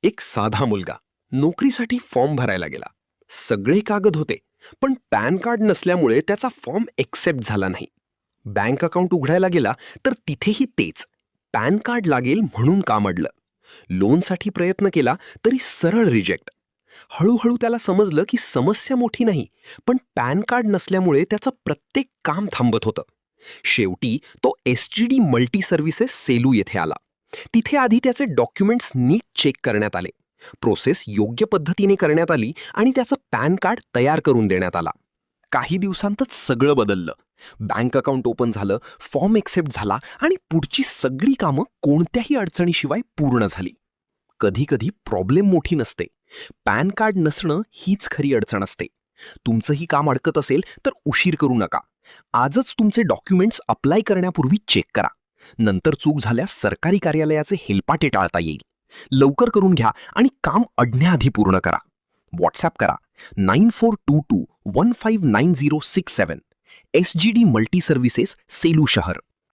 एक साधा मुलगा नोकरीसाठी फॉर्म भरायला गेला. सगळे कागद होते, पण पॅन कार्ड नसल्यामुळे त्याचा फॉर्म एक्सेप्ट झाला नाही. बँक अकाउंट उघडायला गेला तर तिथेही तेच, पॅन कार्ड लागेल म्हणून काम अडलं. लोनसाठी प्रयत्न केला तरी सरळ रिजेक्ट. हळूहळू त्याला समजलं की समस्या मोठी नाही, पण पॅन कार्ड नसल्यामुळे त्याचं प्रत्येक काम थांबत होतं. शेवटी तो SGD मल्टी सर्व्हिसेस सेलू येथे आला. तिथे आधी त्याचे डॉक्युमेंट्स नीट चेक करण्यात आले, प्रोसेस योग्य पद्धतीने करण्यात आली आणि त्याचं पॅन कार्ड तयार करून देण्यात आला. काही दिवसांतच सगळं बदललं. बँक अकाउंट ओपन झालं, फॉर्म एक्सेप्ट झाला आणि पुढची सगळी कामं कोणत्याही अडचणीशिवाय पूर्ण झाली. कधी कधी प्रॉब्लेम मोठी नसते, पॅन कार्ड नसणं हीच खरी अडचण असते. तुमचंही काम अडकत असेल तर उशीर करू नका. आजच तुमचे डॉक्युमेंट्स अप्लाय करण्यापूर्वी चेक करा. नंतर चूक झाल्यास सरकारी कार्यालयाचे हेलपाटे टाळता येईल. लवकर करून घ्या आणि काम अडण्याआधी पूर्ण करा. व्हॉट्सॲप करा 9422159067. SGD मल्टी सर्व्हिसेस, सेलू शहर.